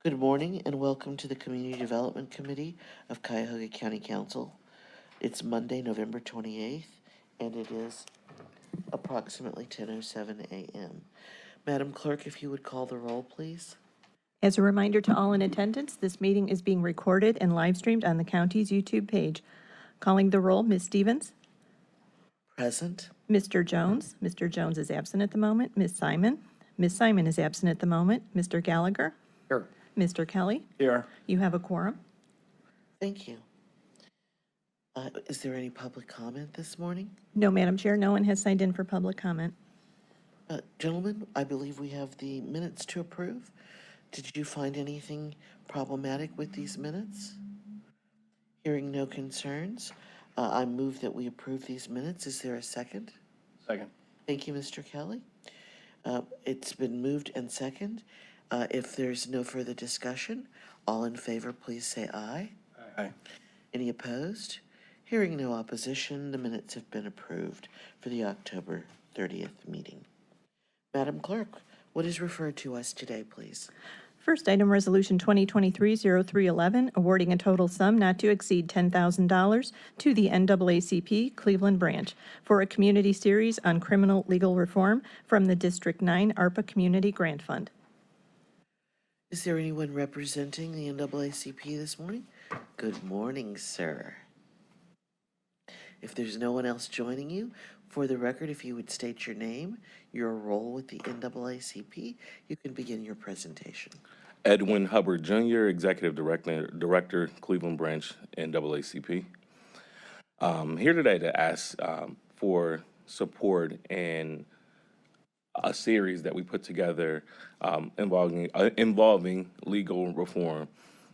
Good morning and welcome to the Community Development Committee of Cuyahoga County Council. It's Monday, November 28th, and it is approximately 10:07 a.m. Madam Clerk, if you would call the roll, please. As a reminder to all in attendance, this meeting is being recorded and live streamed on the county's YouTube page. Calling the roll, Ms. Stevens. Present. Mr. Jones. Mr. Jones is absent at the moment. Ms. Simon. Ms. Simon is absent at the moment. Mr. Gallagher. Here. Mr. Kelly. Here. You have a quorum. Thank you. Is there any public comment this morning? No, Madam Chair, no one has signed in for public comment. Gentlemen, I believe we have the minutes to approve. Did you find anything problematic with these minutes? Hearing no concerns, I move that we approve these minutes. Is there a second? Second. Thank you, Mr. Kelly. It's been moved and second. If there's no further discussion, all in favor, please say aye. Aye. Any opposed? Hearing no opposition, the minutes have been approved for the October 30th meeting. Madam Clerk, what is referred to us today, please? First item, Resolution 2023-0311, awarding a total sum not to exceed $10,000 to the NAACP Cleveland Branch for a community series on criminal legal reform from the District 9 ARPA Community Grant Fund. Is there anyone representing the NAACP this morning? Good morning, sir. If there's no one else joining you, for the record, if you would state your name, your role with the NAACP, you can begin your presentation. Edwin Hubbard Jr., Executive Director, Cleveland Branch, NAACP. Here today to ask for support in a series that we put together involving legal reform.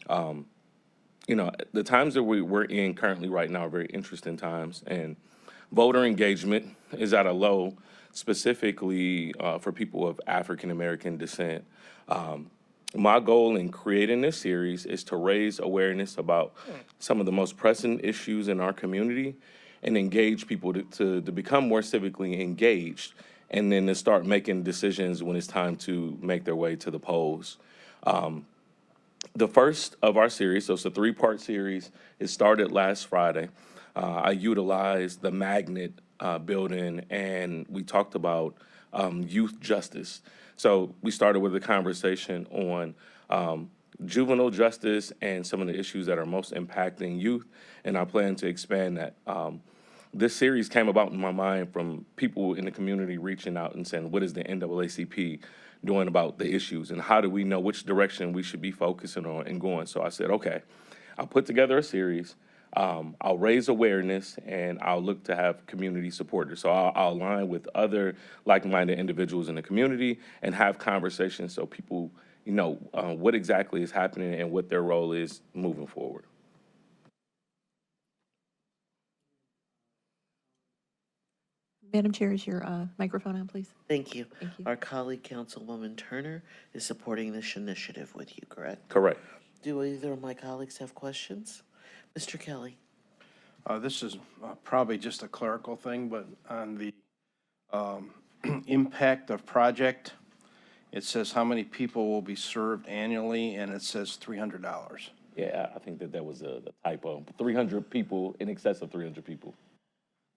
The times that we're in currently right now are very interesting times, and voter engagement is at a low, specifically for people of African American descent. My goal in creating this series is to raise awareness about some of the most pressing issues in our community and engage people to become more civically engaged, and then to start making decisions when it's time to make their way to the polls. The first of our series, so it's a three-part series, it started last Friday. I utilized the Magnet building, and we talked about youth justice. So we started with a conversation on juvenile justice and some of the issues that are most impacting youth, and I plan to expand that. This series came about in my mind from people in the community reaching out and saying, what is the NAACP doing about the issues, and how do we know which direction we should be focusing on and going? So I said, okay, I'll put together a series. I'll raise awareness, and I'll look to have community supporters. So I'll align with other like-minded individuals in the community and have conversations so people know what exactly is happening and what their role is moving forward. Madam Chair, is your microphone on, please? Thank you. Thank you. Our colleague, Councilwoman Turner, is supporting this initiative with you, correct? Correct. Do either of my colleagues have questions? Mr. Kelly? This is probably just a clerical thing, but on the impact of project, it says how many people will be served annually, and it says $300. Yeah, I think that was a typo. 300 people, in excess of 300 people.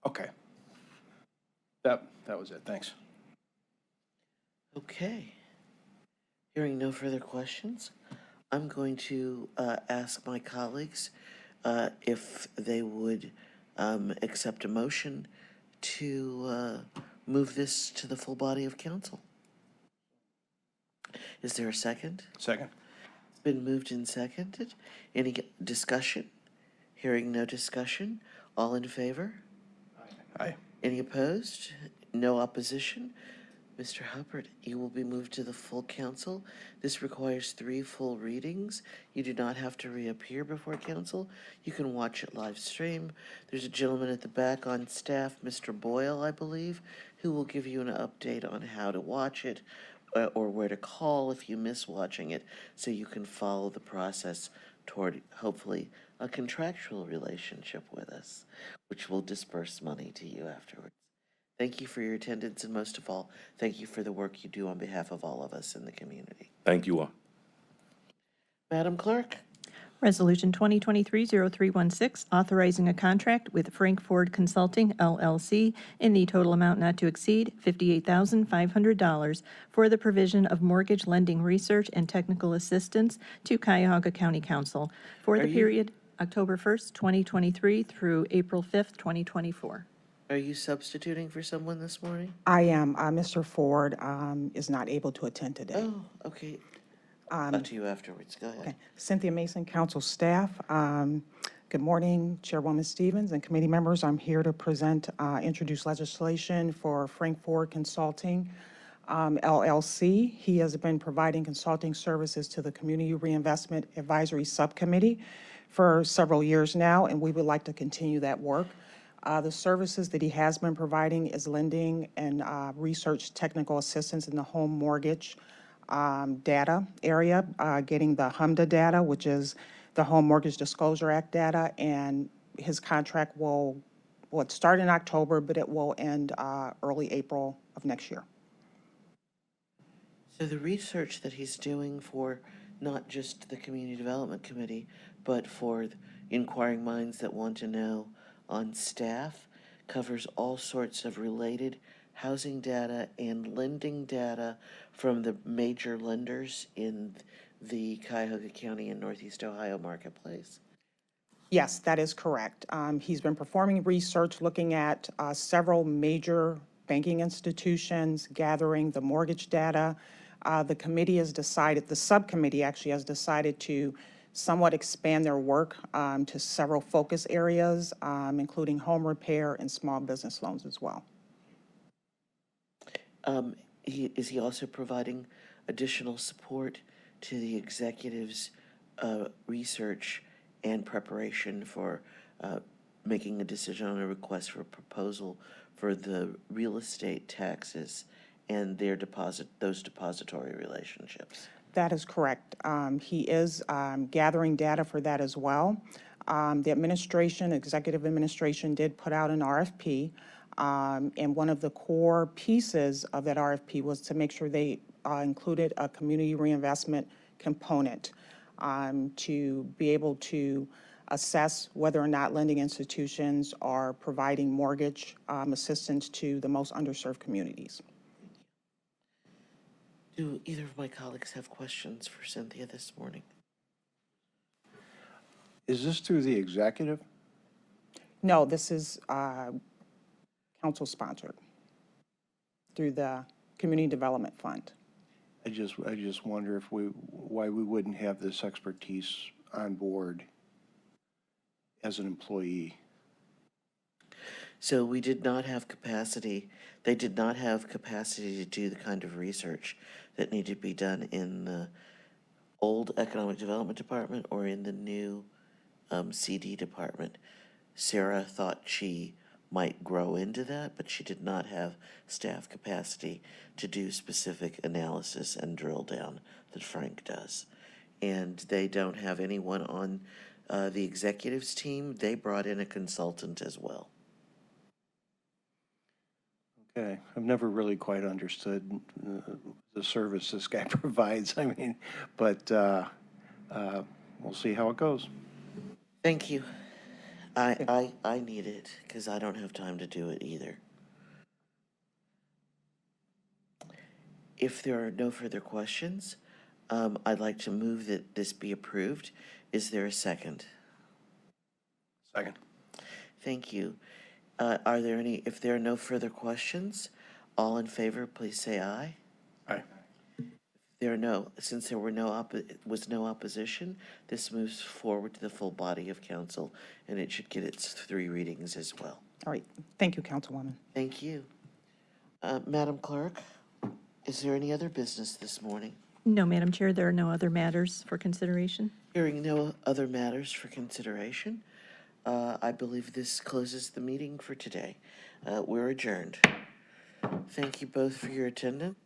Okay. That was it. Thanks. Okay. Hearing no further questions, I'm going to ask my colleagues if they would accept a motion to move this to the full body of council. Is there a second? Second. It's been moved and seconded. Any discussion? Hearing no discussion, all in favor? Aye. Any opposed? No opposition? Mr. Hubbard, you will be moved to the full council. This requires 3 full readings. You do not have to reappear before council. You can watch it live stream. There's a gentleman at the back on staff, Mr. Boyle, I believe, who will give you an update on how to watch it or where to call if you miss watching it, so you can follow the process toward, hopefully, a contractual relationship with us, which will disperse money to you afterwards. Thank you for your attendance, and most of all, thank you for the work you do on behalf of all of us in the community. Thank you all. Madam Clerk? Resolution 2023-0316, authorizing a contract with Frank Ford Consulting, LLC, in the total amount not to exceed $58,500 for the provision of mortgage lending research and technical assistance to Cuyahoga County Council for the you- period October 1st, 2023 through April 5th, 2024. Are you substituting for someone this morning? I am. Mr. Ford is not able to attend today. Oh, okay. I'll talk to you afterwards. Go ahead. Okay. Cynthia Mason, council staff. Good morning, Chairwoman Stevens and committee members. I'm here to introduce legislation for Frank Ford Consulting, LLC. He has been providing consulting services to the Community Reinvestment Advisory Subcommittee for several years now, and we would like to continue that work. The services that he has been providing is lending and research technical assistance in the home mortgage data area, getting the HMDA data, which is the Home Mortgage Disclosure Act data, and his contract will start in October, but it will end early April of next year. So the research that he's doing for not just the Community Development Committee, but for inquiring minds that want to know on staff, covers all sorts of related housing data and lending data from the major lenders in the Cuyahoga County and Northeast Ohio marketplace. Yes, that is correct. He's been performing research looking at several major banking institutions, gathering the mortgage data. The subcommittee actually has decided to somewhat expand their work to several focus areas, including home repair and small business loans as well. Is he also providing additional support to the executive's research and preparation for making a decision on a request for a proposal for the real estate taxes and those depository relationships? That is correct. He is gathering data for that as well. The executive administration did put out an RFP, and one of the core pieces of that RFP was to make sure they included a community reinvestment component to be able to assess whether or not lending institutions are providing mortgage assistance to the most underserved communities. Do either of my colleagues have questions for Cynthia this morning? Is this through the executive? No, this is council-sponsored through the Community Development Fund. I just wonder why we wouldn't have this expertise on board as an employee. So we did not have capacity, they did not have capacity to do the kind of research that needed to be done in the old Economic Development Department or in the new CD department. Sarah thought she might grow into that, but she did not have staff capacity to do specific analysis and drill down that Frank does. And they don't have anyone on the executives team. They brought in a consultant as well. Okay, I've never really quite understood the service this guy provides. I mean, but we'll see how it goes. Thank you. I need it because I don't have time to do it either. If there are no further questions, I'd like to move that this be approved. Is there a second? Second. Thank you. If there are no further questions, all in favor, please say aye. Aye. Since there was no opposition, this moves forward to the full body of council, and it should get its 3 readings as well. All right. Thank you, Councilwoman. Thank you. Madam Clerk, is there any other business this morning? No, Madam Chair, there are no other matters for consideration. Hearing no other matters for consideration, I believe this closes the meeting for today. We're adjourned. Thank you both for your attendance.